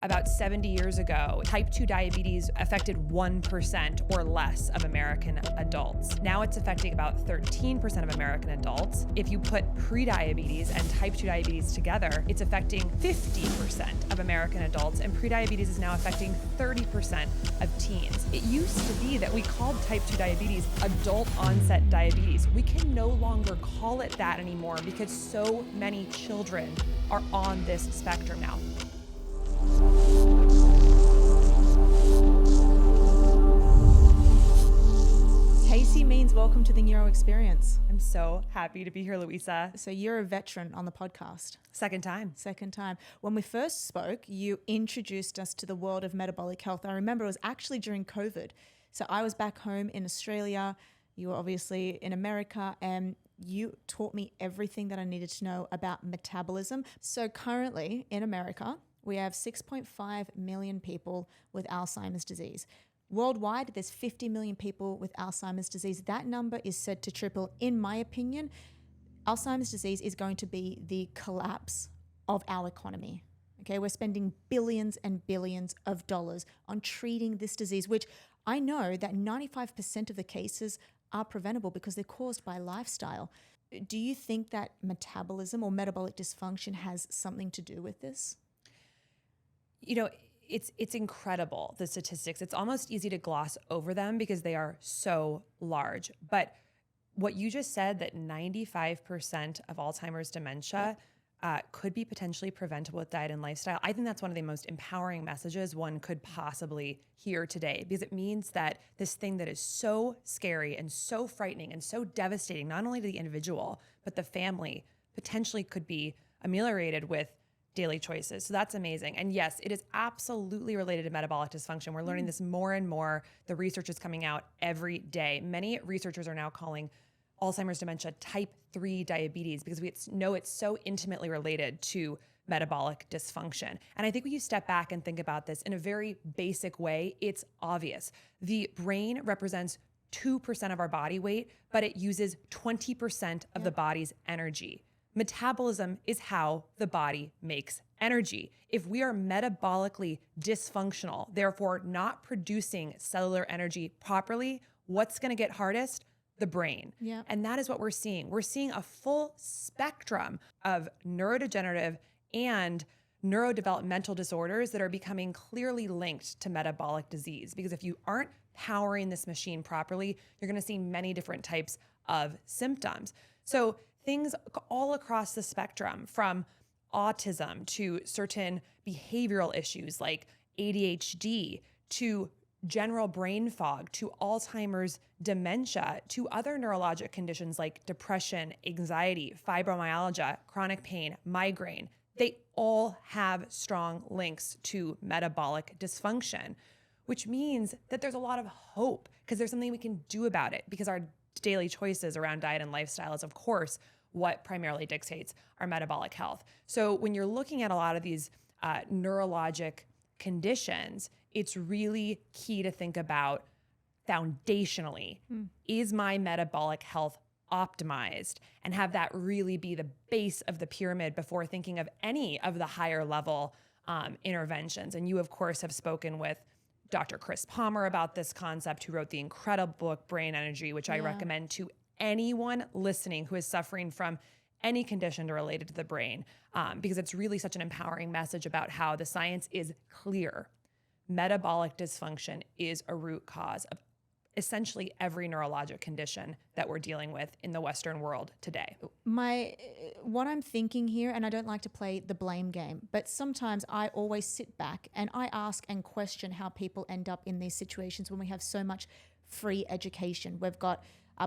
About 70 years ago, type 2 diabetes affected 1% or less of American adults. Now it's affecting about 13% of American adults. If you put prediabetes and type 2 diabetes together, it's affecting 50% of American adults, and prediabetes is now affecting 30% of teens. It used to be that we called type 2 diabetes adult onset diabetes. We can no longer call it that anymore because so many children are on this spectrum now. Casey means welcome to the NEURO experience. I'm so happy to be here, Louisa. So you're a veteran on the podcast. Second time. When we first spoke, you introduced us to the world of metabolic health. I remember it was actually during COVID. So I was back home in Australia. You were obviously in America, and you taught me everything that I needed to know about metabolism. So currently in America, we have 6.5 million people with Alzheimer's disease. Worldwide, there's 50 million people with Alzheimer's disease. That number is set to triple. In my opinion, Alzheimer's disease is going to be the collapse of our economy. Okay, we're spending billions and billions of dollars on treating this disease, which I know that 95% of the cases are preventable because they're caused by lifestyle. Do you think that metabolism or metabolic dysfunction has something to do with this? You know, it's incredible, the statistics. It's almost easy to gloss over them because they are so large. But what you just said, that 95% of Alzheimer's dementia could be potentially preventable with diet and lifestyle, I think that's one of the most empowering messages one could possibly hear today, because it means that this thing that is so scary and so frightening and so devastating, not only to the individual, but the family, potentially could be ameliorated with daily choices. So that's amazing. And yes, it is absolutely related to metabolic dysfunction. We're learning this more and more. The research is coming out every day. Many researchers are now calling Alzheimer's dementia type 3 diabetes because we know it's so intimately related to metabolic dysfunction. And I think when you step back and think about this in a very basic way, it's obvious. The brain represents 2% of our body weight, but it uses 20% of the body's energy. Metabolism is how the body makes energy. If we are metabolically dysfunctional, therefore not producing cellular energy properly, what's going to get hardest? The brain. Yeah. And that is what we're seeing. We're seeing a full spectrum of neurodegenerative and neurodevelopmental disorders that are becoming clearly linked to metabolic disease. Because if you aren't powering this machine properly, you're going to see many different types of symptoms. So things all across the spectrum, from autism to certain behavioral issues like ADHD, to general brain fog, to Alzheimer's dementia, to other neurologic conditions like depression, anxiety, fibromyalgia, chronic pain, migraine. They all have strong links to metabolic dysfunction, which means that there's a lot of hope because there's something we can do about it, because our daily choices around diet and lifestyle is, of course, what primarily dictates our metabolic health. So when you're looking at a lot of these neurologic conditions, it's really key to think about foundationally, is my metabolic health optimized, and have that really be the base of the pyramid before thinking of any of the higher level interventions. And you, of course, have spoken with Dr. Chris Palmer about this concept, who wrote the incredible book, Brain Energy, which I recommend to anyone listening who is suffering from any condition related to the brain, because it's really such an empowering message about how the science is clear. Metabolic dysfunction is a root cause of essentially every neurologic condition that we're dealing with in the Western world today. What I'm thinking here, and I don't like to play the blame game, but sometimes I always sit back and I ask and question how people end up in these situations when we have so much free education. We've got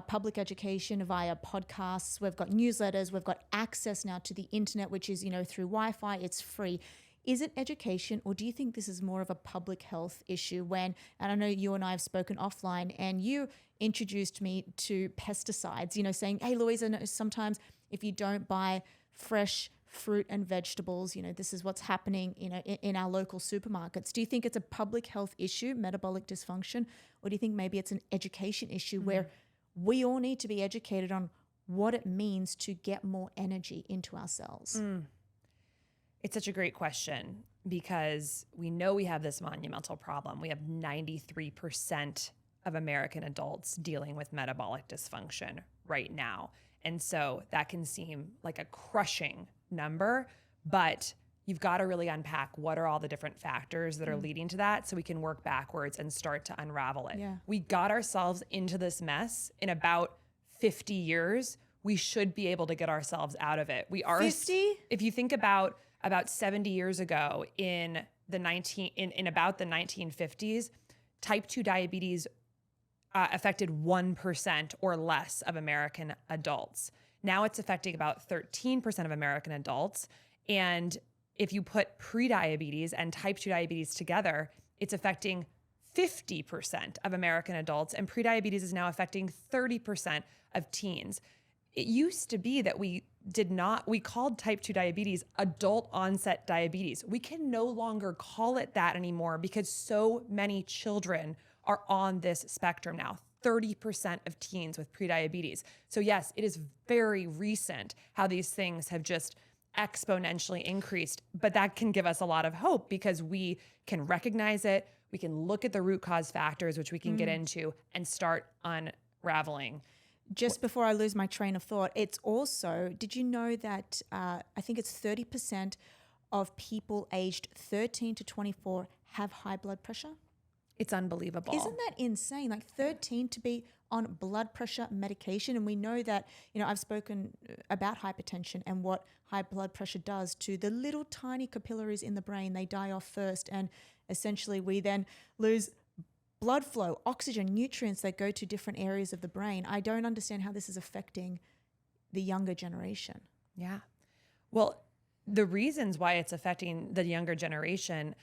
public education via podcasts, we've got newsletters, we've got access now to the internet, which is, through Wi-Fi, it's free. Is it education, or do you think this is more of a public health issue and I know you and I have spoken offline, and you introduced me to pesticides, saying, hey, Louisa, sometimes if you don't buy fresh fruit and vegetables, this is what's happening, in our local supermarkets. Do you think it's a public health issue, metabolic dysfunction, or do you think maybe it's an education issue where we all need to be educated on what it means to get more energy into our cells? It's such a great question. because we know we have this monumental problem. We have 93% of American adults dealing with metabolic dysfunction right now. And so that can seem like a crushing number, but you've got to really unpack what are all the different factors that are leading to that so we can work backwards and start to unravel it. Yeah. We got ourselves into this mess in about 50 years. We should be able to get ourselves out of it. We are 50? If you think about 70 years ago in about the 1950s, type 2 diabetes affected 1% or less of American adults. Now it's affecting about 13% of American adults. And if you put prediabetes and type 2 diabetes together, it's affecting 50% of American adults, and prediabetes is now affecting 30% of teens. It used to be that we called type 2 diabetes adult onset diabetes. We can no longer call it that anymore because so many children are on this spectrum now. 30% of teens with prediabetes. So yes, it is very recent how these things have just exponentially increased, but that can give us a lot of hope because we can recognize it. We can look at the root cause factors, which we can get into, and start unraveling. Just before I lose my train of thought, it's also, did you know that I think it's 30% of people aged 13 to 24 have high blood pressure? It's unbelievable. Isn't that insane? Like 13 to be on blood pressure medication. And we know that, I've spoken about hypertension and what high blood pressure does to the little tiny capillaries in the brain. They die off first. And essentially we then lose blood flow, oxygen, nutrients that go to different areas of the brain. I don't understand how this is affecting the younger generation. Yeah. Well, the reasons why it's affecting the younger generation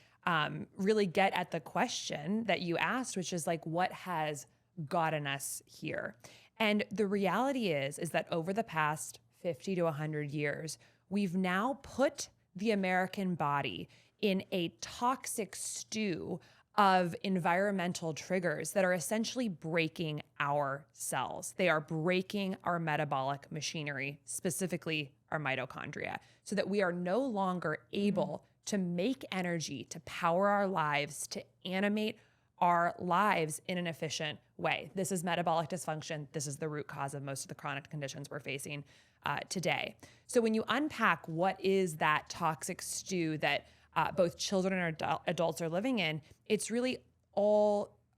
really get at the question that you asked, which is like, what has gotten us here? And the reality is that over the past 50 to 100 years, we've now put the American body in a toxic stew of environmental triggers that are essentially breaking our cells. They are breaking our metabolic machinery, specifically our mitochondria, so that we are no longer able to make energy, to power our lives, to animate our lives in an efficient way. This is metabolic dysfunction. This is the root cause of most of the chronic conditions we're facing today. So when you unpack what is that toxic stew that both children and adults are living in, it's really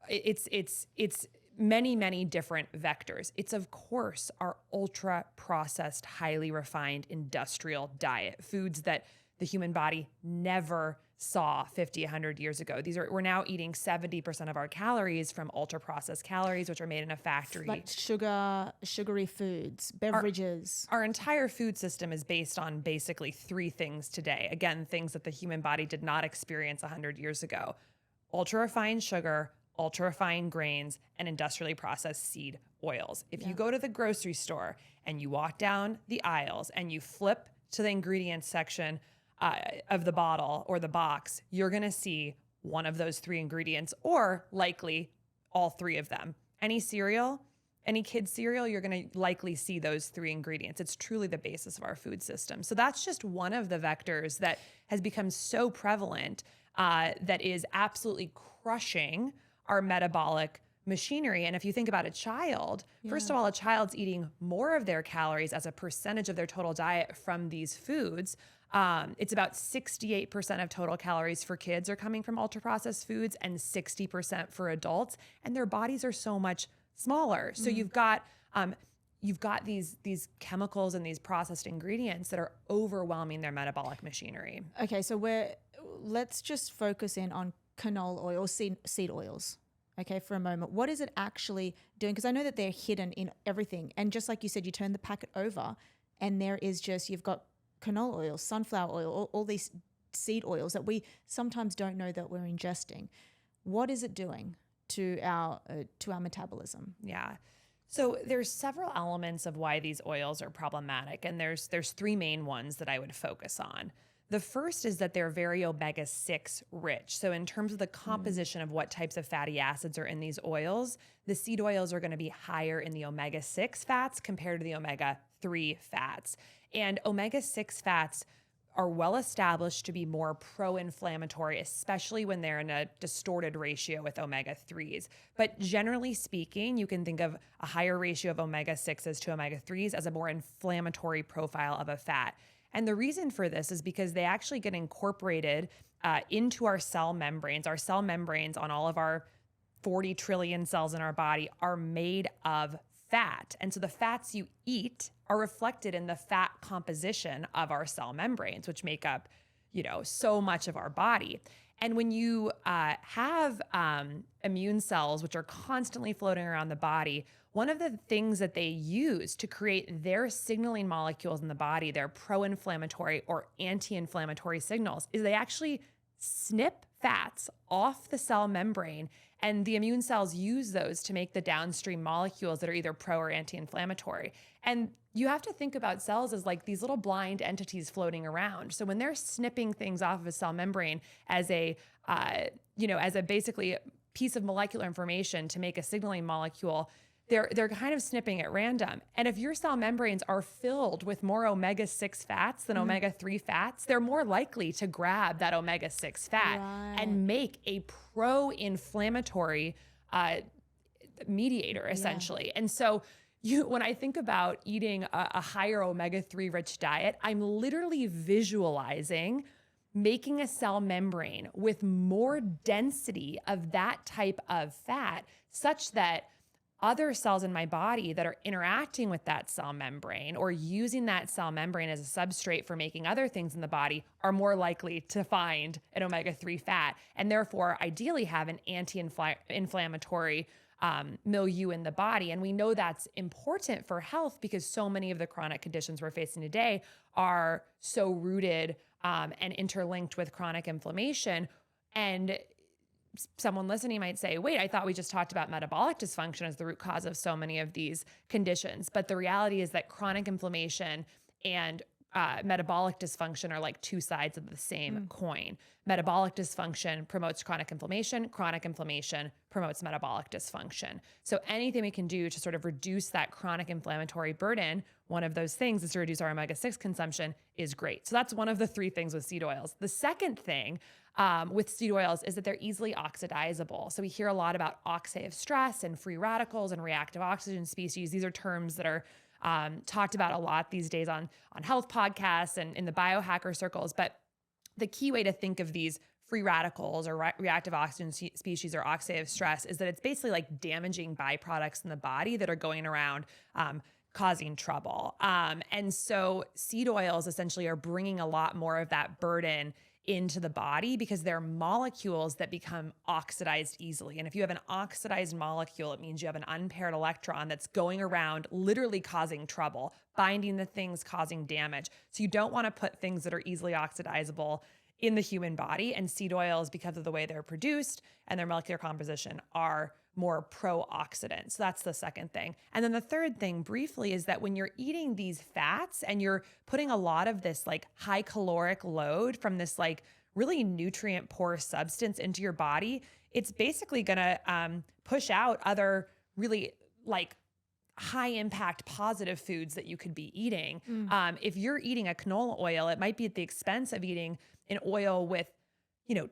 it's many, many different vectors. It's of course our ultra processed, highly refined industrial diet, foods that the human body never saw 50, 100 years ago. We're now eating 70% of our calories from ultra processed calories, which are made in a factory. Like sugary foods, beverages. Our entire food system is based on basically three things today. Again, things that the human body did not experience 100 years ago: ultra refined sugar, ultra refined grains, and industrially processed seed oils. If you go to the grocery store and you walk down the aisles and you flip to the ingredients section of the bottle or the box, you're going to see one of those three ingredients, or likely all three of them. Any cereal, any kid's cereal, you're going to likely see those three ingredients. It's truly the basis of our food system. So that's just one of the vectors that has become so prevalent that is absolutely crushing our metabolic machinery. And if you think about a child, first of all, a child's eating more of their calories as a percentage of their total diet from these foods. It's about 68% of total calories for kids are coming from ultra-processed foods and 60% for adults, and their bodies are so much smaller. So you've got these chemicals and these processed ingredients that are overwhelming their metabolic machinery. Okay, so let's just focus in on canola oil, seed oils. Okay, for a moment. What is it actually doing? Because I know that they're hidden in everything. And just like you said, you turn the packet over and there is just, you've got canola oil, sunflower oil, all these seed oils that we sometimes don't know that we're ingesting. What is it doing to our metabolism? Yeah. So there's several elements of why these oils are problematic, and there's three main ones that I would focus on. The first is that they're very omega-6 rich. So in terms of the composition of what types of fatty acids are in these oils, the seed oils are going to be higher in the omega-6 fats compared to the omega-3 fats. And omega-6 fats are well established to be more pro-inflammatory, especially when they're in a distorted ratio with omega-3s. But generally speaking, you can think of a higher ratio of omega-6s to omega-3s as a more inflammatory profile of a fat. And the reason for this is because they actually get incorporated into our cell membranes. Our cell membranes on all of our 40 trillion cells in our body are made of fat. And so the fats you eat are reflected in the fat composition of our cell membranes, which make up, so much of our body. And when you have immune cells, which are constantly floating around the body, one of the things that they use to create their signaling molecules in the body, their pro-inflammatory or anti-inflammatory signals, is they actually snip fats off the cell membrane, and the immune cells use those to make the downstream molecules that are either pro or anti-inflammatory. And you have to think about cells as like these little blind entities floating around. So when they're snipping things off of a cell membrane as a basically piece of molecular information to make a signaling molecule, they're kind of snipping at random. And if your cell membranes are filled with more omega-6 fats than omega-3 fats, they're more likely to grab that omega-6 fat and make a pro-inflammatory mediator, essentially. Yeah. And so when I think about eating a higher omega-3 rich diet, I'm literally visualizing making a cell membrane with more density of that type of fat, such that other cells in my body that are interacting with that cell membrane or using that cell membrane as a substrate for making other things in the body are more likely to find an omega-3 fat, and therefore ideally have an anti-inflammatory milieu in the body. And we know that's important for health because so many of the chronic conditions we're facing today are so rooted and interlinked with chronic inflammation. And someone listening might say, wait, I thought we just talked about metabolic dysfunction as the root cause of so many of these conditions. But the reality is that chronic inflammation and metabolic dysfunction are like two sides of the same coin. Metabolic dysfunction promotes chronic inflammation promotes metabolic dysfunction. So anything we can do to sort of reduce that chronic inflammatory burden, one of those things is to reduce our omega-6 consumption, is great. So that's one of the three things with seed oils. The second thing with seed oils is that they're easily oxidizable. So we hear a lot about oxidative stress and free radicals and reactive oxygen species. These are terms that are talked about a lot these days on health podcasts and in the biohacker circles. But the key way to think of these free radicals or reactive oxygen species or oxidative stress is that it's basically like damaging byproducts in the body that are going around causing trouble. And so seed oils essentially are bringing a lot more of that burden into the body because they're molecules that become oxidized easily. And if you have an oxidized molecule, it means you have an unpaired electron that's going around literally causing trouble, binding the things, causing damage. So you don't want to put things that are easily oxidizable in the human body, and seed oils, because of the way they're produced and their molecular composition, are more pro-oxidant. So that's the second thing. And then the third thing briefly is that when you're eating these fats and you're putting a lot of this like high caloric load from this like really nutrient poor substance into your body, it's basically gonna push out other really like high impact positive foods that you could be eating. If you're eating a canola oil, it might be at the expense of eating an oil with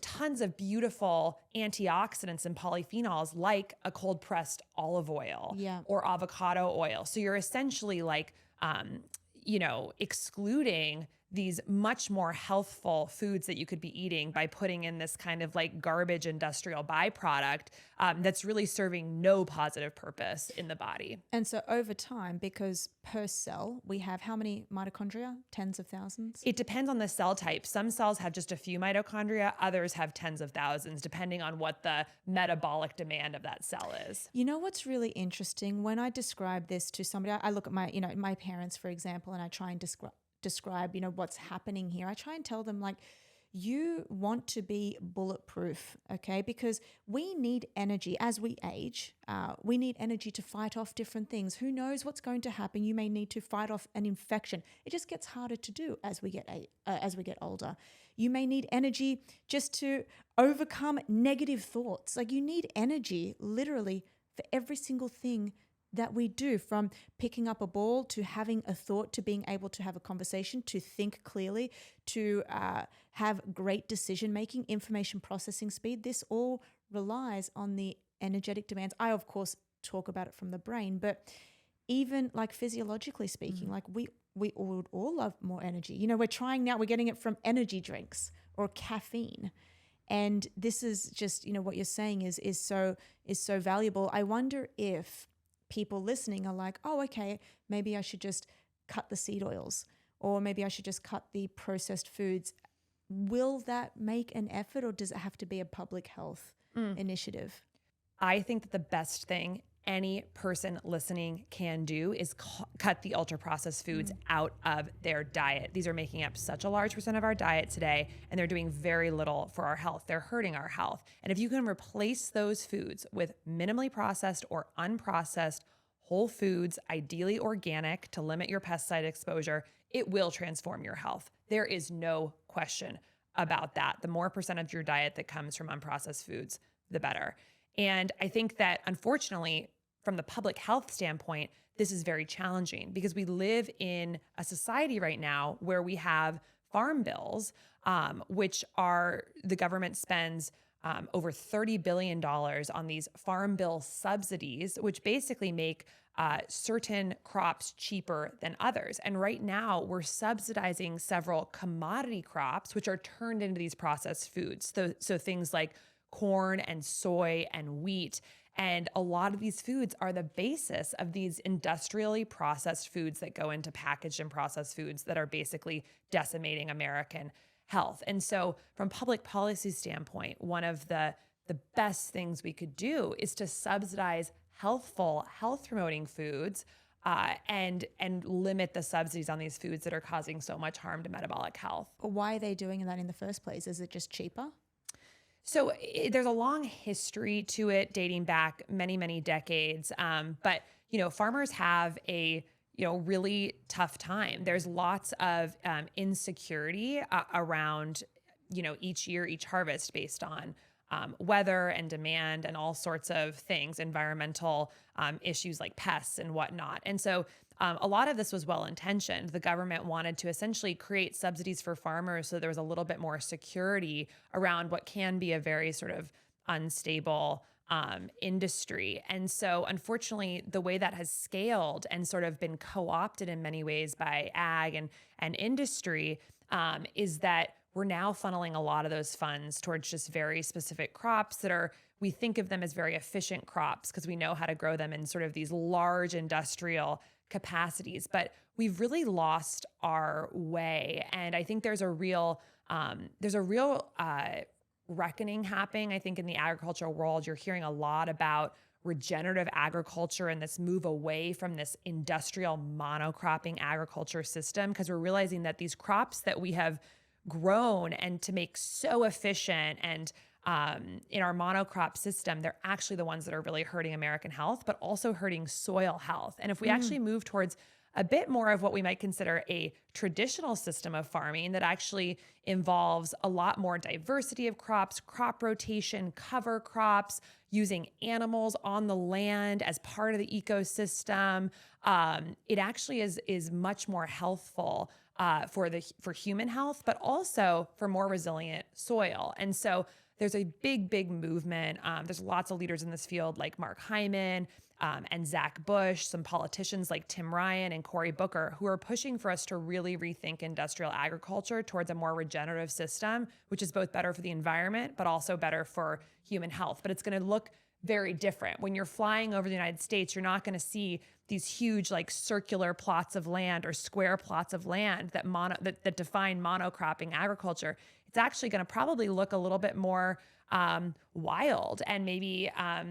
tons of beautiful antioxidants and polyphenols like a cold pressed olive oil or avocado oil. So you're essentially like, excluding these much more healthful foods that you could be eating by putting in this kind of like garbage industrial byproduct that's really serving no positive purpose in the body. And so over time, because per cell, we have how many mitochondria? Tens of thousands? It depends on the cell type. Some cells have just a few mitochondria, others have tens of thousands, depending on what the metabolic demand of that cell is. You know what's really interesting? When I describe this to somebody, I look at my parents, for example, and I try and describe what's happening here. I try and tell them, like, you want to be bulletproof, okay? Because we need energy as we age. We need energy to fight off different things. Who knows what's going to happen? You may need to fight off an infection. It just gets harder to do as we get older. You may need energy just to overcome negative thoughts. Like, you need energy literally for every single thing that we do, from picking up a ball to having a thought, to being able to have a conversation, to think clearly, to have great decision making, information processing speed. This all relies on the energetic demands. I, of course, talk about it from the brain, but even like physiologically speaking, like we would all love more energy. You know, we're trying now, we're getting it from energy drinks or caffeine. And this is just, you know, what you're saying is so valuable. I wonder if people listening are like, oh, okay, maybe I should just cut the seed oils, or maybe I should just cut the processed foods. Will that make an effort, or does it have to be a public health initiative? I think that the best thing any person listening can do is cut the ultra processed foods out of their diet. These are making up such a large percent of our diet today, and they're doing very little for our health. They're hurting our health. And if you can replace those foods with minimally processed or unprocessed whole foods, ideally organic, to limit your pesticide exposure, it will transform your health. There is no question about that. The more percent of your diet that comes from unprocessed foods, the better. And I think that, unfortunately, from the public health standpoint, this is very challenging because we live in a society right now where we have farm bills, which are, the government spends over $30 billion on these farm bill subsidies, which basically make certain crops cheaper than others. And right now we're subsidizing several commodity crops, which are turned into these processed foods. So things like corn and soy and wheat. And a lot of these foods are the basis of these industrially processed foods that go into packaged and processed foods that are basically decimating American health. And so from public policy standpoint, one of the best things we could do is to subsidize healthful, health promoting foods and limit the subsidies on these foods that are causing so much harm to metabolic health. Why are they doing that in the first place? Is it just cheaper? So there's a long history to it dating back many, many decades. But, you know, farmers have a, you know, really tough time. There's lots of insecurity around, you know, each year, each harvest based on weather and demand and all sorts of things, environmental issues like pests and whatnot. And so a lot of this was well-intentioned. The government wanted to essentially create subsidies for farmers so there was a little bit more security around what can be a very sort of unstable industry. And so unfortunately, the way that has scaled and sort of been co-opted in many ways by ag and industry is that we're now funneling a lot of those funds towards just very specific crops that are, we think of them as very efficient crops because we know how to grow them in sort of these large industrial capacities, but we've really lost our way. And I think there's a real reckoning happening. I think in the agricultural world, you're hearing a lot about regenerative agriculture and this move away from this industrial monocropping agriculture system, because we're realizing that these crops that we have grown and to make so efficient and in our monocrop system, they're actually the ones that are really hurting American health, but also hurting soil health. And if we actually move towards a bit more of what we might consider a traditional system of farming that actually involves a lot more diversity of crops, crop rotation, cover crops, using animals on the land as part of the ecosystem, it actually is much more healthful for human health, but also for more resilient soil. And so there's a big movement. There's lots of leaders in this field like Mark Hyman and Zach Bush, some politicians like Tim Ryan and Cory Booker, who are pushing for us to really rethink industrial agriculture towards a more regenerative system, which is both better for the environment, but also better for human health. But it's going to look very different. When you're flying over the United States, you're not going to see these huge like circular plots of land or square plots of land that define monocropping agriculture. It's actually going to probably look a little bit more wild and maybe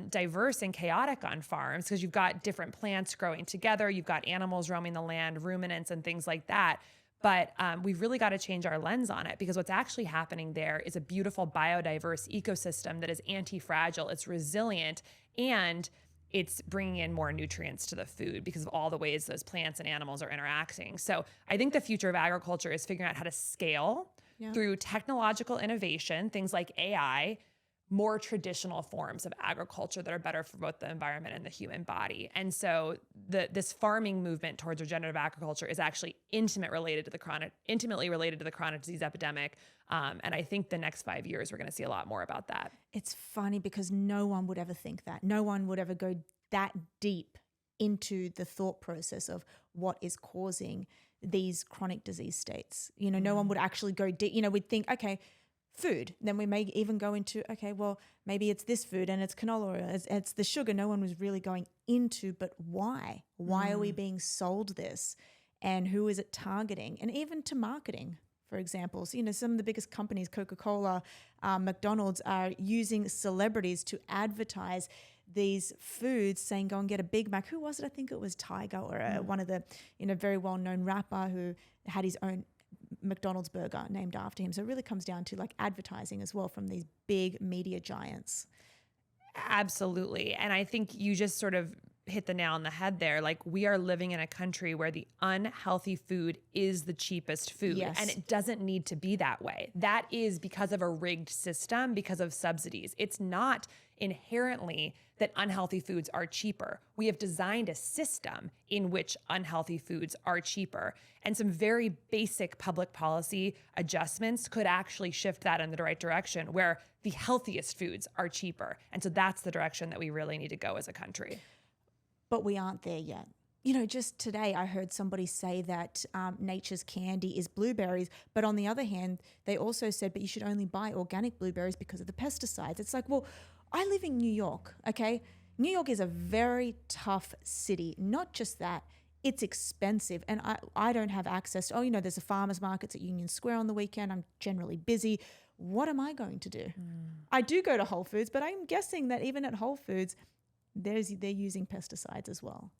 diverse and chaotic on farms because you've got different plants growing together. You've got animals roaming the land, ruminants and things like that. But we've really got to change our lens on it because what's actually happening there is a beautiful biodiverse ecosystem that is anti-fragile, it's resilient, and it's bringing in more nutrients to the food because of all the ways those plants and animals are interacting. So I think the future of agriculture is figuring out how to scale through technological innovation, things like AI, more traditional forms of agriculture that are better for both the environment and the human body. And so this farming movement towards regenerative agriculture is actually intimately related to the chronic disease epidemic. And I think the next 5 years, we're going to see a lot more about that. It's funny because no one would ever think that. No one would ever go that deep into the thought process of what is causing these chronic disease states. No one would actually go deep. We'd think, okay, food. Then we may even go into, okay, well, maybe it's this food and it's canola oil, it's the sugar. No one was really going into, but why? Why are we being sold this? And who is it targeting? And even to marketing, for example. So, some of the biggest companies, Coca-Cola, McDonald's, are using celebrities to advertise these foods, saying, go and get a Big Mac. Who was it? I think it was Tiger or one of the, very well-known rapper who had his own McDonald's burger named after him. So it really comes down to like advertising as well from these big media giants. Absolutely. And I think you just sort of hit the nail on the head there. Like, we are living in a country where the unhealthy food is the cheapest food. Yes. And it doesn't need to be that way. That is because of a rigged system, because of subsidies. It's not inherently that unhealthy foods are cheaper. We have designed a system in which unhealthy foods are cheaper. And some very basic public policy adjustments could actually shift that in the right direction, where the healthiest foods are cheaper. And so that's the direction that we really need to go as a country. But we aren't there yet. Just today I heard somebody say that nature's candy is blueberries. But on the other hand, they also said, but you should only buy organic blueberries because of the pesticides. It's like, well, I live in New York, okay? New York is a very tough city. Not just that, it's expensive. And I don't have access to, there's a farmer's markets at Union Square on the weekend. I'm generally busy. What am I going to do? I do go to Whole Foods, but I'm guessing that even at Whole Foods, they're using pesticides as well.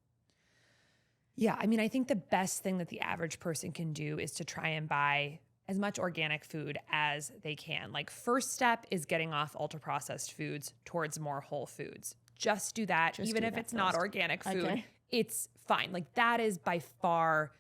Yeah, I think the best thing that the average person can do is to try and buy as much organic food as they can. Like, first step is getting off ultra-processed foods towards more whole foods. Just do that. Even if it's not organic food, it's fine. Like, that is by far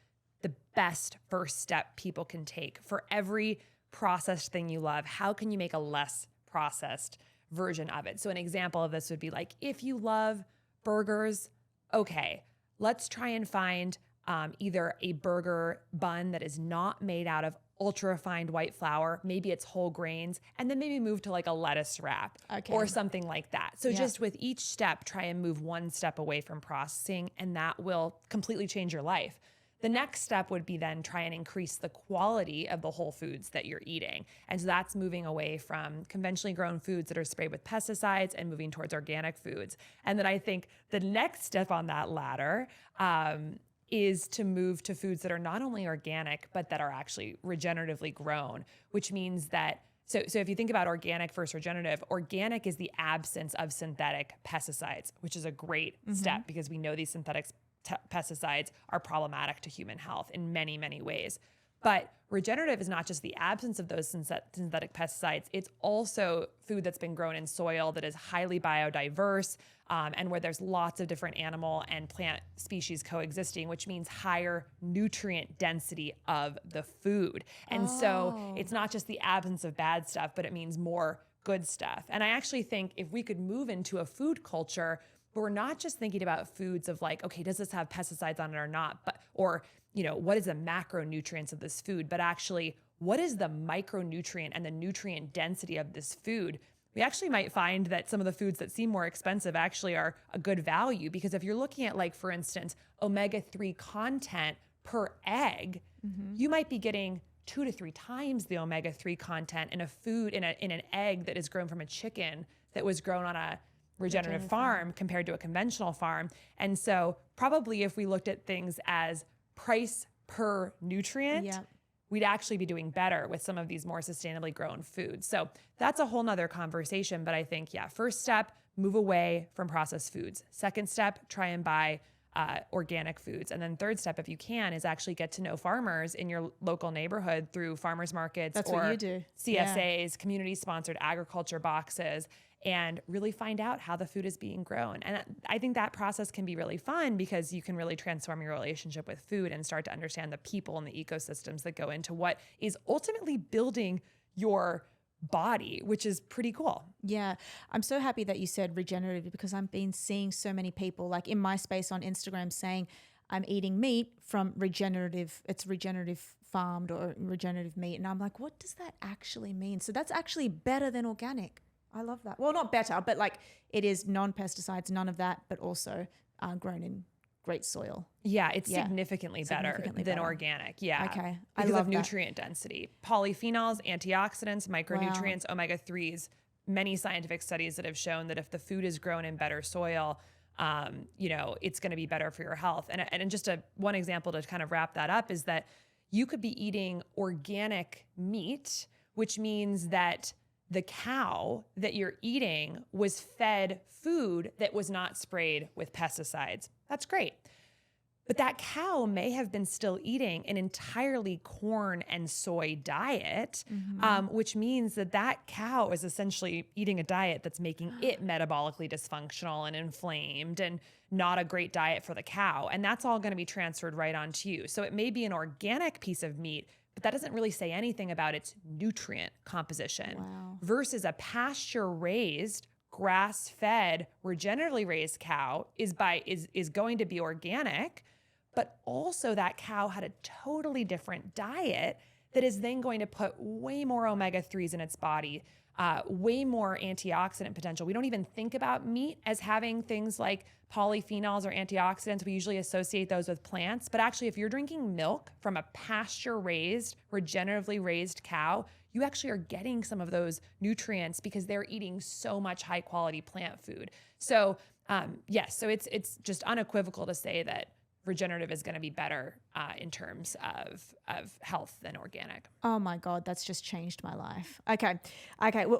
the best first step people can take. For every processed thing you love, how can you make a less processed version of it? So an example of this would be like, if you love burgers, okay, let's try and find either a burger bun that is not made out of ultra refined white flour, maybe it's whole grains, and then maybe move to like a lettuce wrap or something like that. So just with each step, try and move one step away from processing, and that will completely change your life. The next step would be then try and increase the quality of the whole foods that you're eating. And so that's moving away from conventionally grown foods that are sprayed with pesticides and moving towards organic foods. And then I think the next step on that ladder is to move to foods that are not only organic, but that are actually regeneratively grown, which means that So if you think about organic versus regenerative, organic is the absence of synthetic pesticides, which is a great step because we know these synthetic pesticides are problematic to human health in many, many ways. But regenerative is not just the absence of those synthetic pesticides, it's also food that's been grown in soil that is highly biodiverse and where there's lots of different animal and plant species coexisting, which means higher nutrient density of the food. And so it's not just the absence of bad stuff, but it means more good stuff. And I actually think if we could move into a food culture where we're not just thinking about foods of like, okay, does this have pesticides on it or not? Or what is the macronutrients of this food? But actually, what is the micronutrient and the nutrient density of this food? We actually might find that some of the foods that seem more expensive actually are a good value, because if you're looking at, like, for instance, omega-3 content per egg, you might be getting 2 to 3 times the omega-3 content in a food, in an egg that is grown from a chicken that was grown on a regenerative farm compared to a conventional farm. And so probably if we looked at things as price per nutrient, we'd actually be doing better with some of these more sustainably grown foods. So that's a whole nother conversation. But I think, first step, move away from processed foods. Second step, try and buy organic foods. And then third step, if you can, is actually get to know farmers in your local neighborhood through farmers markets what you do. CSAs, community-sponsored agriculture boxes, and really find out how the food is being grown. And I think that process can be really fun because you can really transform your relationship with food and start to understand the people and the ecosystems that go into what is ultimately building your body, which is pretty cool. Yeah. I'm so happy that you said regenerative, because I've been seeing so many people like in my space on Instagram saying I'm eating meat from regenerative, it's regenerative farmed or regenerative meat. And I'm like, what does that actually mean? So that's actually better than organic. I love that. Well, not better, but like it is non-pesticides, none of that, but also grown in great soil. Yeah, it's significantly better than organic. Yeah. Okay. Because of nutrient density. Polyphenols, antioxidants, micronutrients, omega-3s, many scientific studies that have shown that if the food is grown in better soil, it's going to be better for your health. And just one example to kind of wrap that up is that you could be eating organic meat, which means that the cow that you're eating was fed food that was not sprayed with pesticides. That's great. But that cow may have been still eating an entirely corn and soy diet, which means that cow is essentially eating a diet that's making it metabolically dysfunctional and inflamed and not a great diet for the cow. And that's all going to be transferred right onto you. So it may be an organic piece of meat, but that doesn't really say anything about its nutrient composition versus a pasture-raised, grass-fed, regeneratively raised cow is going to be organic, but also that cow had a totally different diet that is then going to put way more omega-3s in its body, way more antioxidant potential. We don't even think about meat as having things like polyphenols or antioxidants. We usually associate those with plants, but actually if you're drinking milk from a pasture-raised, regeneratively raised cow, you actually are getting some of those nutrients because they're eating so much high-quality plant food. So yes, so it's just unequivocal to say that regenerative is going to be better in terms of health than organic. Oh my God, that's just changed my life. Okay.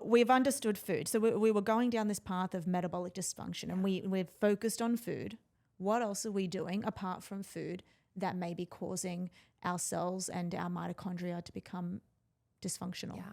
We've understood food. So we were going down this path of metabolic dysfunction and we've focused on food. What else are we doing apart from food that may be causing our cells and our mitochondria to become dysfunctional? Yeah.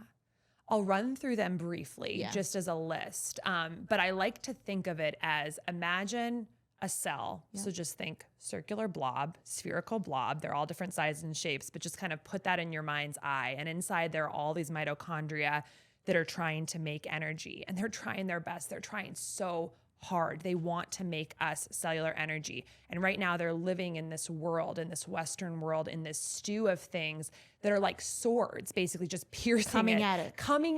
I'll run through them briefly just as a list. But I like to think of it as imagine a cell. So just think circular blob, spherical blob. They're all different sizes and shapes, but just kind of put that in your mind's eye. And inside there are all these mitochondria that are trying to make energy, and they're trying their best. They're trying so hard. They want to make us cellular energy. And right now they're living in this world, in this Western world, in this stew of things that are like swords, basically just piercing coming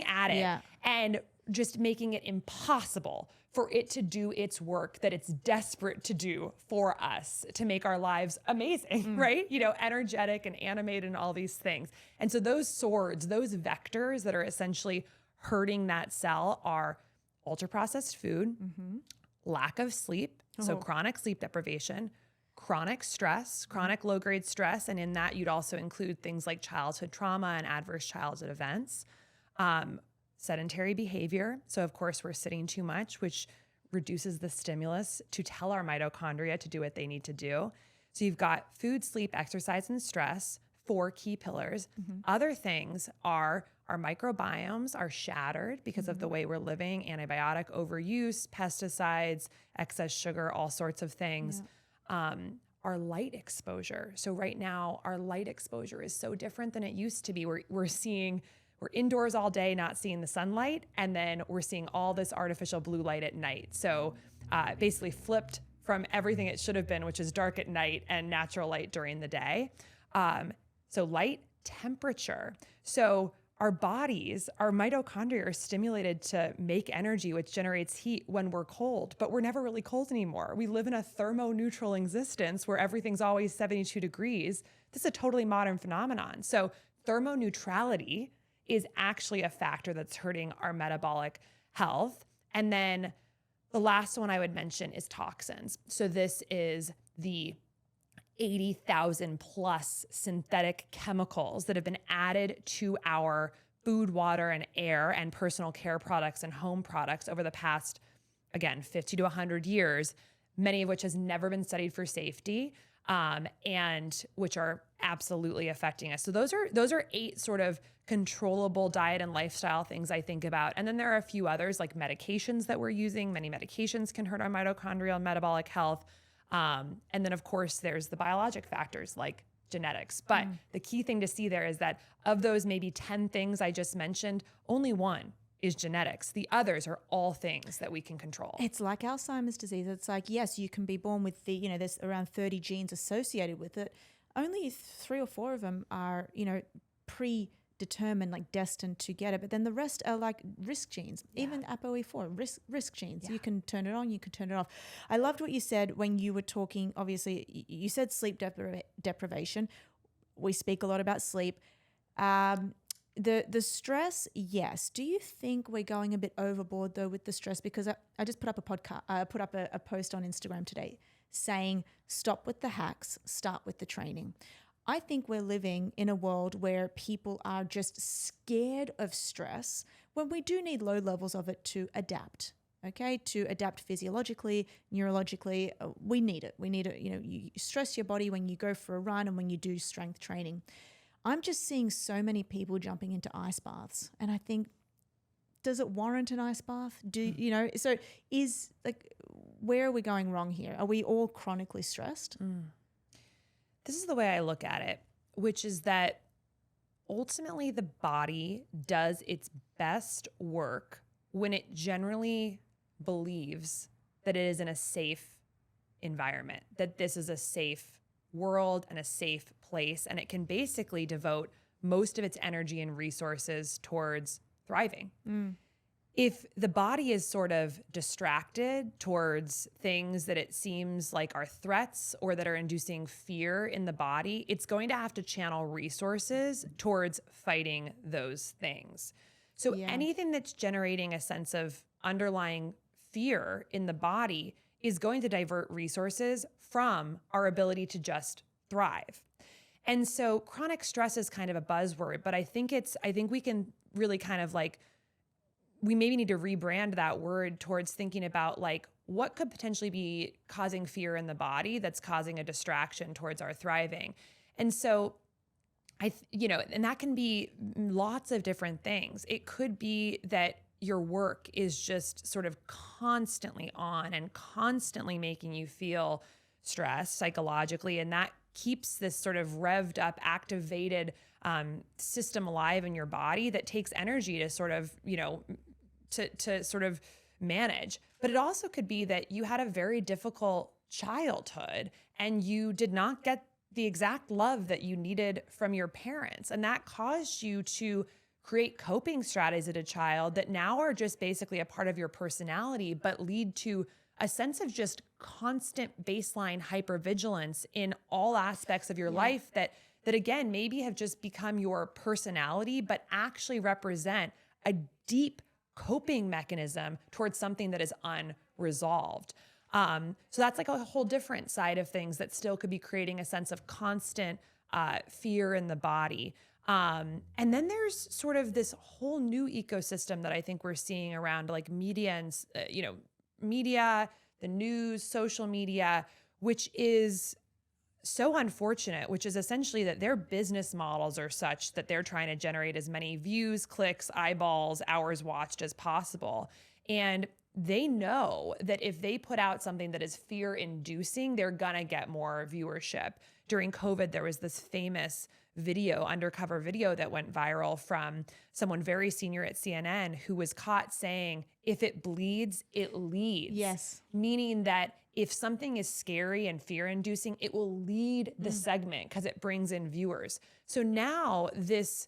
at it, and just making it impossible for it to do its work that it's desperate to do for us to make our lives amazing, right? Energetic and animated and all these things. And so those swords, those vectors that are essentially hurting that cell are ultra-processed food, lack of sleep, so chronic sleep deprivation, chronic stress, chronic low-grade stress, and in that you'd also include things like childhood trauma and adverse childhood events, sedentary behavior. So of course we're sitting too much, which reduces the stimulus to tell our mitochondria to do what they need to do. So you've got food, sleep, exercise, and stress, 4 key pillars. Other things are our microbiomes are shattered because of the way we're living, antibiotic overuse, pesticides, excess sugar, all sorts of things. Our light exposure. So right now our light exposure is so different than it used to be. We're indoors all day, not seeing the sunlight, and then we're seeing all this artificial blue light at night. So basically flipped from everything it should have been, which is dark at night and natural light during the day. So light, temperature. So our bodies, our mitochondria are stimulated to make energy, which generates heat when we're cold, but we're never really cold anymore. We live in a thermoneutral existence where everything's always 72 degrees. This is a totally modern phenomenon. So thermoneutrality is actually a factor that's hurting our metabolic health. And then the last one I would mention is toxins. So this is the 80,000 plus synthetic chemicals that have been added to our food, water, and air and personal care products and home products over the past, again, 50 to 100 years, many of which has never been studied for safety, and which are absolutely affecting us. So those are 8 sort of controllable diet and lifestyle things I think about. And then there are a few others like medications that we're using. Many medications can hurt our mitochondrial and metabolic health. And then of course there's the biologic factors like genetics. But the key thing to see there is that of those maybe 10 things I just mentioned, only one is genetics. The others are all things that we can control. It's like Alzheimer's disease. It's like, yes, you can be born with there's around 30 genes associated with it. Only 3 or 4 of them are, predetermined, like destined to get it. But then the rest are like risk genes, even ApoE4, risk genes. Yeah. You can turn it on, you can turn it off. I loved what you said when you were talking, obviously, you said sleep deprivation. We speak a lot about sleep. The stress, yes. Do you think we're going a bit overboard though with the stress? Because I just put up a post on Instagram today saying, stop with the hacks, start with the training. I think we're living in a world where people are just scared of stress when we do need low levels of it to adapt. Okay, to adapt physiologically, neurologically, we need it. We need it. You stress your body when you go for a run and when you do strength training. I'm just seeing so many people jumping into ice baths, and I think, does it warrant an ice bath? So is where are we going wrong here? Are we all chronically stressed? This is the way I look at it, which is that ultimately the body does its best work when it generally believes that it is in a safe environment, that this is a safe world and a safe place, and it can basically devote most of its energy and resources towards thriving. If the body is sort of distracted towards things that it seems like are threats or that are inducing fear in the body, it's going to have to channel resources towards fighting those things. So anything that's generating a sense of underlying fear in the body is going to divert resources from our ability to just thrive. And so chronic stress is kind of a buzzword, but I think we can really kind of we maybe need to rebrand that word towards thinking about what could potentially be causing fear in the body that's causing a distraction towards our thriving. And so and that can be lots of different things. It could be that your work is just sort of constantly on and constantly making you feel stressed psychologically, and that keeps this sort of revved up, activated system alive in your body that takes energy to sort of, to sort of manage. But it also could be that you had a very difficult childhood and you did not get the exact love that you needed from your parents. And that caused you to create coping strategies as a child that now are just basically a part of your personality, but lead to a sense of just constant baseline hypervigilance in all aspects of your life that again, maybe have just become your personality, but actually represent a deep coping mechanism towards something that is unresolved. So that's a whole different side of things that still could be creating a sense of constant fear in the body. And then there's sort of this whole new ecosystem that I think we're seeing around media and, media, the news, social media, which is so unfortunate, which is essentially that their business models are such that they're trying to generate as many views, clicks, eyeballs, hours watched as possible. And they know that if they put out something that is fear inducing, they're gonna get more viewership. During COVID, there was this famous undercover video that went viral from someone very senior at CNN who was caught saying, if it bleeds, it leads. Yes. Meaning that if something is scary and fear inducing, it will lead the segment because it brings in viewers. So now this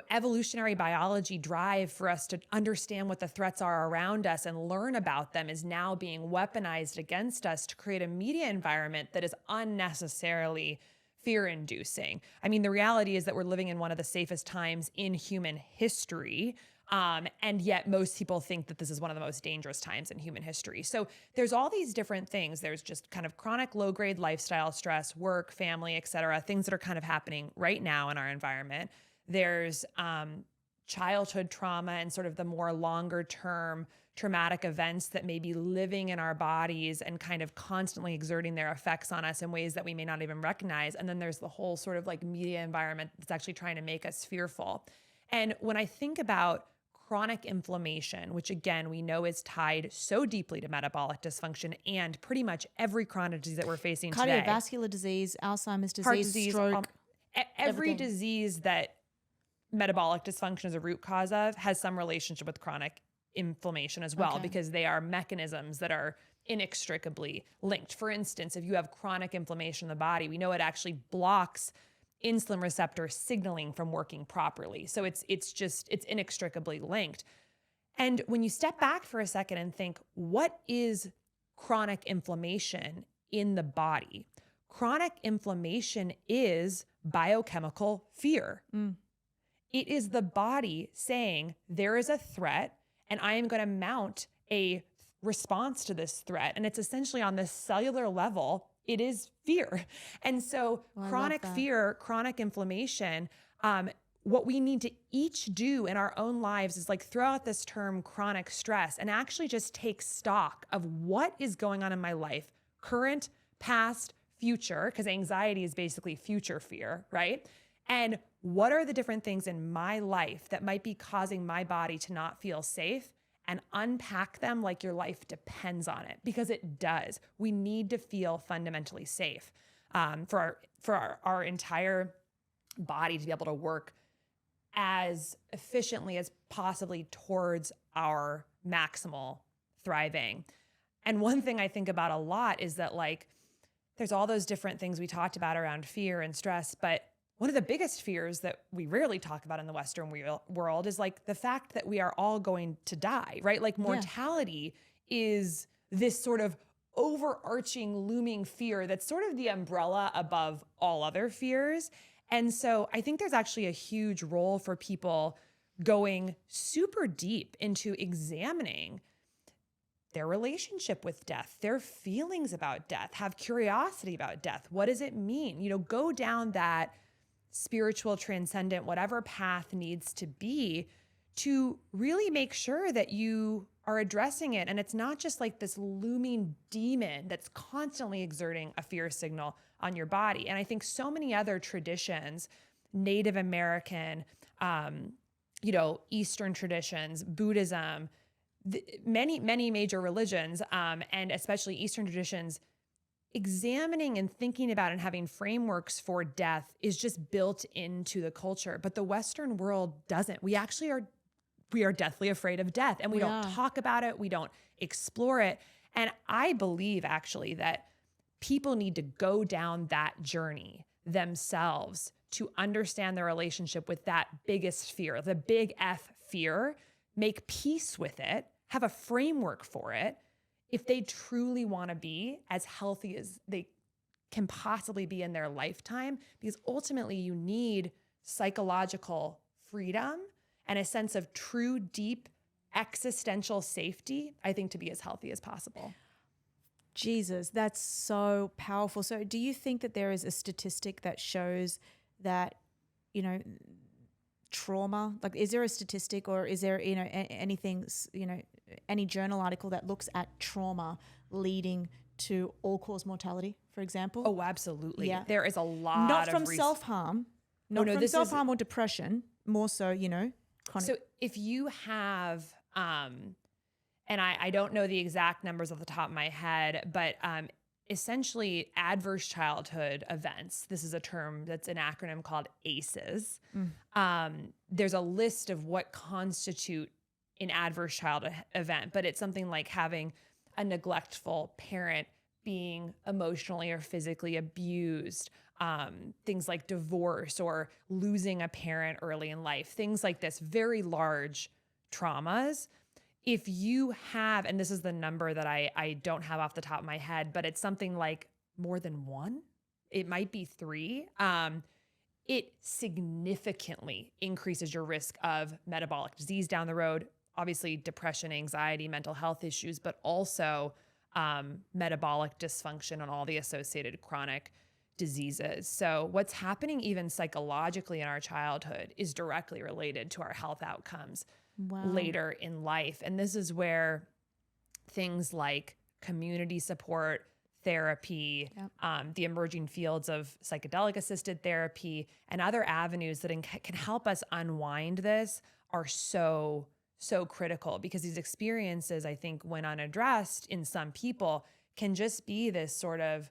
evolutionary biology drive for us to understand what the threats are around us and learn about them is now being weaponized against us to create a media environment that is unnecessarily fear-inducing. I mean, the reality is that we're living in one of the safest times in human history, and yet most people think that this is one of the most dangerous times in human history. So there's all these different things. There's just kind of chronic low-grade lifestyle stress, work, family, et cetera, things that are kind of happening right now in our environment. There's childhood trauma and sort of the more longer-term traumatic events that may be living in our bodies and kind of constantly exerting their effects on us in ways that we may not even recognize. And then there's the whole sort of media environment that's actually trying to make us fearful. And when I think about chronic inflammation, which again, we know is tied so deeply to metabolic dysfunction and pretty much every chronic disease that we're facing today. Cardiovascular disease, Alzheimer's disease, Heart disease, stroke. every everything. disease that metabolic dysfunction is a root cause of has some relationship with chronic inflammation as well, Okay. because they are mechanisms that are inextricably linked. For instance, if you have chronic inflammation in the body, we know it actually blocks insulin receptor signaling from working properly. So it's inextricably linked. And when you step back for a second and think, what is chronic inflammation in the body? Chronic inflammation is biochemical fear. It is the body saying there is a threat and I am going to mount a response to this threat. And it's essentially on this cellular level, it is fear. And so chronic fear, chronic inflammation, what we need to each do in our own lives is like throw out this term chronic stress and actually just take stock of what is going on in my life, current, past, future, because anxiety is basically future fear, right? And what are the different things in my life that might be causing my body to not feel safe, and unpack them like your life depends on it, because it does. We need to feel fundamentally safe for our entire body to be able to work as efficiently as possibly towards our maximal thriving. And one thing I think about a lot is that like, there's all those different things we talked about around fear and stress, but one of the biggest fears that we rarely talk about in the Western world is like the fact that we are all going to die, right? Like mortality is this sort of overarching looming fear that's sort of the umbrella above all other fears. And so I think there's actually a huge role for people going super deep into examining their relationship with death, their feelings about death, have curiosity about death. What does it mean? You know, go down that spiritual, transcendent, whatever path needs to be to really make sure that you are addressing it. And it's not just like this looming demon that's constantly exerting a fear signal on your body. And I think so many other traditions, Native American, Eastern traditions, Buddhism, many major religions, and especially Eastern traditions, examining and thinking about and having frameworks for death is just built into the culture. But the Western world doesn't. We are deathly afraid of death, and we don't talk about it. We don't explore it. And I believe actually that people need to go down that journey themselves to understand their relationship with that biggest fear, the big F fear, make peace with it, have a framework for it, if they truly want to be as healthy as they can possibly be in their lifetime, because ultimately you need psychological freedom and a sense of true, deep existential safety, I think, to be as healthy as possible. Jesus, that's so powerful. So do you think that there is a statistic that shows that, trauma, like is there a statistic or is there, anything, any journal article that looks at trauma leading to all-cause mortality, for example? Oh, absolutely. Yeah. There is a lot Not of from self-harm, or depression, more so, chronic. So if you have, and I don't know the exact numbers off the top of my head, but essentially adverse childhood events. This is a term that's an acronym called ACEs. There's a list of what constitute an adverse childhood event, but it's something like having a neglectful parent, being emotionally or physically abused, things like divorce or losing a parent early in life, things like this, very large traumas. If you have, and this is the number that I don't have off the top of my head, but it's something like more than one, it might be 3, it significantly increases your risk of metabolic disease down the road, obviously depression, anxiety, mental health issues, but also metabolic dysfunction and all the associated chronic diseases. So what's happening even psychologically in our childhood is directly related to our health outcomes later in life. And this is where things like community support, therapy, the emerging fields of psychedelic assisted therapy and other avenues that can help us unwind this are so so critical, because these experiences, I think, when unaddressed in some people, can just be this sort of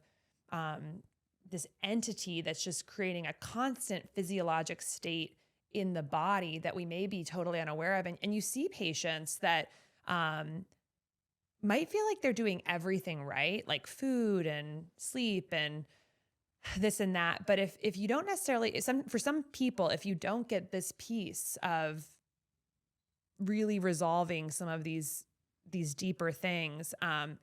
this entity that's just creating a constant physiologic state in the body that we may be totally unaware of. And you see patients that might feel like they're doing everything right, like food and sleep and this and that. But if you don't necessarily, for some people, if you don't get this piece of really resolving some of these deeper things,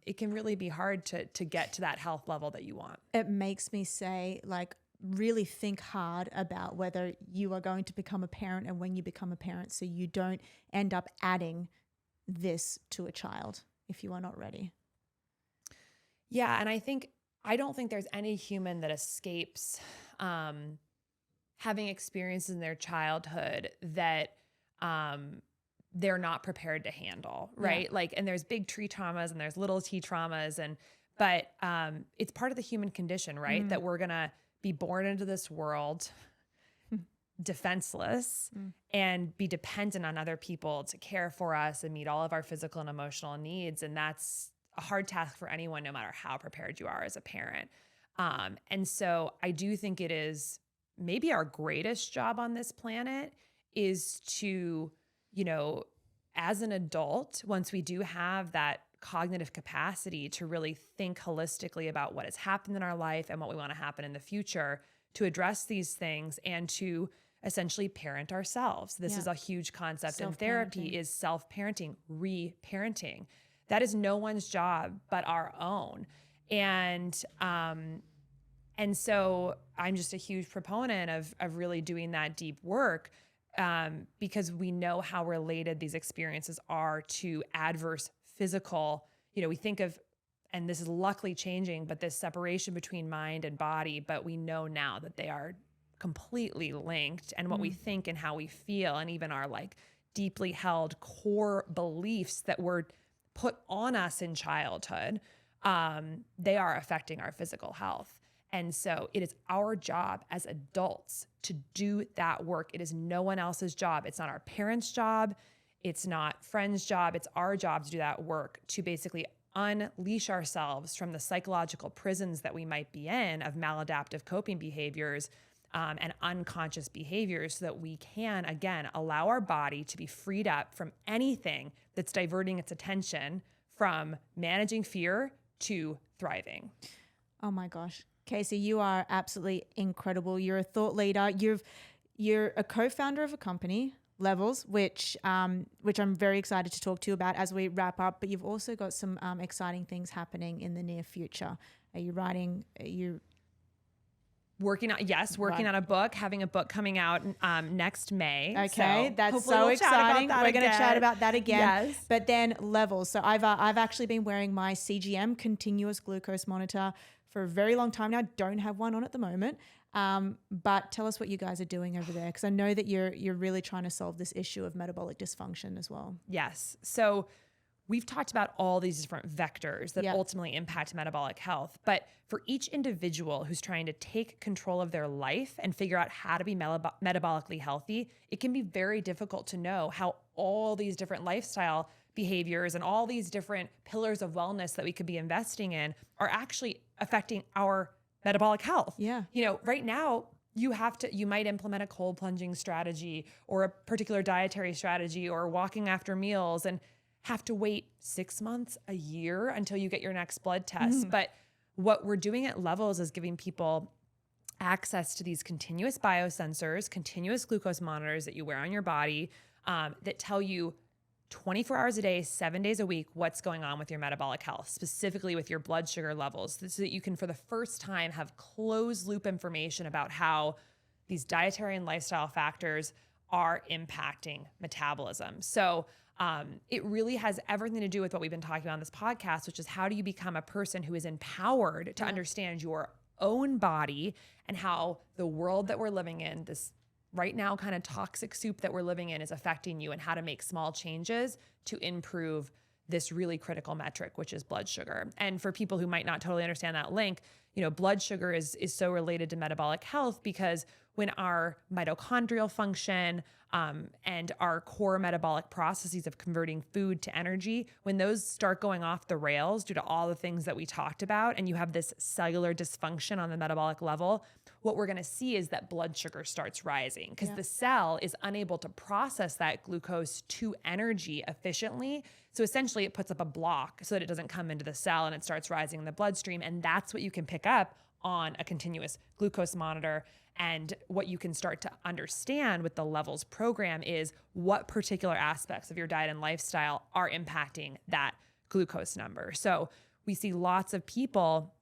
it can really be hard to get to that health level that you want. It makes me say, like, really think hard about whether you are going to become a parent and when you become a parent, so you don't end up adding this to a child if you are not ready. Yeah. And I don't think there's any human that escapes having experiences in their childhood that they're not prepared to handle, right? Yeah. Like, and there's big tree traumas and there's little t traumas, but it's part of the human condition, right? That we're gonna be born into this world defenseless and be dependent on other people to care for us and meet all of our physical and emotional needs. And that's a hard task for anyone, no matter how prepared you are as a parent. And so I do think it is maybe our greatest job on this planet is to, as an adult, once we do have that cognitive capacity to really think holistically about what has happened in our life and what we want to happen in the future, to address these things and to essentially parent ourselves. This is a huge concept in therapy, is self-parenting, re-parenting. That is no one's job but our own. And so I'm just a huge proponent of really doing that deep work, because we know how related these experiences are to adverse physical, we think of, and this is luckily changing, but this separation between mind and body, but we know now that they are completely linked, and what we think and how we feel, and even our like deeply held core beliefs that were put on us in childhood, they are affecting our physical health. And so it is our job as adults to do that work. It is no one else's job. It's not our parents' job. It's not friends' job. It's our job to do that work, to basically unleash ourselves from the psychological prisons that we might be in of maladaptive coping behaviors and unconscious behaviors, so that we can, again, allow our body to be freed up from anything that's diverting its attention from managing fear to thriving. Oh my gosh. Casey, you are absolutely incredible. You're a thought leader. You're a co-founder of a company, Levels, which I'm very excited to talk to you about as we wrap up. But you've also got some exciting things happening in the near future. Are you writing? Working on a book, having a book coming out next May. Okay, so that's so exciting. We're going to chat about that again. Yes. But then Levels. So I've actually been wearing my CGM, continuous glucose monitor, for a very long time now. Don't have one on at the moment. But tell us what you guys are doing over there, because I know that you're really trying to solve this issue of metabolic dysfunction as well. Yes. So we've talked about all these different vectors that ultimately impact metabolic health. But for each individual who's trying to take control of their life and figure out how to be metabolically healthy, it can be very difficult to know how all these different lifestyle behaviors and all these different pillars of wellness that we could be investing in are actually affecting our metabolic health. Yeah. Right now, you might implement a cold plunging strategy or a particular dietary strategy or walking after meals, and have to wait 6 months, a year until you get your next blood test. But what we're doing at Levels is giving people access to these continuous biosensors, continuous glucose monitors that you wear on your body, that tell you 24 hours a day, 7 days a week, what's going on with your metabolic health, specifically with your blood sugar levels, so that you can, for the first time, have closed loop information about how these dietary and lifestyle factors are impacting metabolism. So it really has everything to do with what we've been talking about on this podcast, which is how do you become a person who is empowered to understand your own body and how the world that we're living in, this right now kind of toxic soup that we're living in, is affecting you, and how to make small changes to improve this really critical metric, which is blood sugar. And for people who might not totally understand that link, blood sugar is so related to metabolic health because when our mitochondrial function and our core metabolic processes of converting food to energy, when those start going off the rails due to all the things that we talked about, and you have this cellular dysfunction on the metabolic level, what we're going to see is that blood sugar starts rising because the cell is unable to process that glucose to energy efficiently. So essentially it puts up a block so that it doesn't come into the cell and it starts rising in the bloodstream. And that's what you can pick up on a continuous glucose monitor. And what you can start to understand with the Levels program is what particular aspects of your diet and lifestyle are impacting that glucose number. So we see lots of people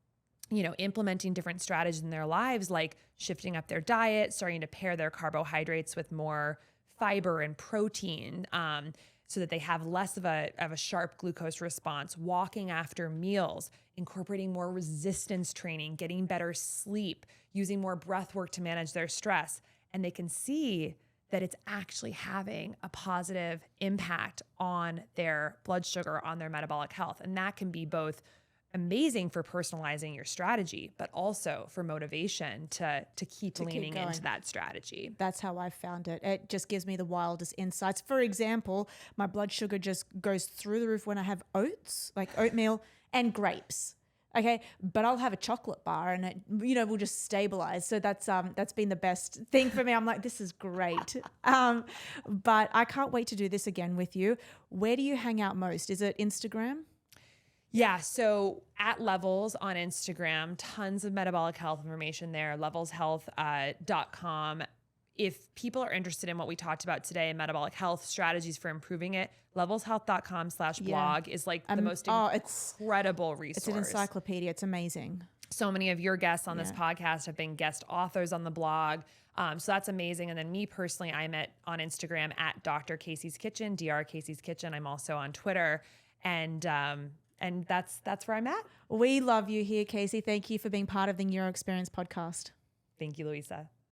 implementing different strategies in their lives, like shifting up their diet, starting to pair their carbohydrates with more fiber and protein, so that they have less of a sharp glucose response, walking after meals, incorporating more resistance training, getting better sleep, using more breath work to manage their stress. And they can see that it's actually having a positive impact on their blood sugar, on their metabolic health. And that can be both amazing for personalizing your strategy, but also for motivation to keep leaning into that strategy. That's how I found it. It just gives me the wildest insights. For example, my blood sugar just goes through the roof when I have oats, like oatmeal and grapes. Okay, but I'll have a chocolate bar and it, will just stabilize. So that's been the best thing for me. I'm like, this is great. But I can't wait to do this again with you. Where do you hang out most? Is it Instagram? Yeah, so at Levels on Instagram, tons of metabolic health information there, levelshealth.com. If people are interested in what we talked about today, metabolic health strategies for improving it, levelshealth.com/blog is like the most incredible resource. It's an encyclopedia. It's amazing. So many of your guests on this podcast have been guest authors on the blog. So that's amazing. And then me personally, I'm on Instagram at Dr. Casey's Kitchen, Dr. Casey's Kitchen. I'm also on Twitter. And that's where I'm at. We love you here, Casey. Thank you for being part of the Neuro Experience podcast. Thank you, Louisa.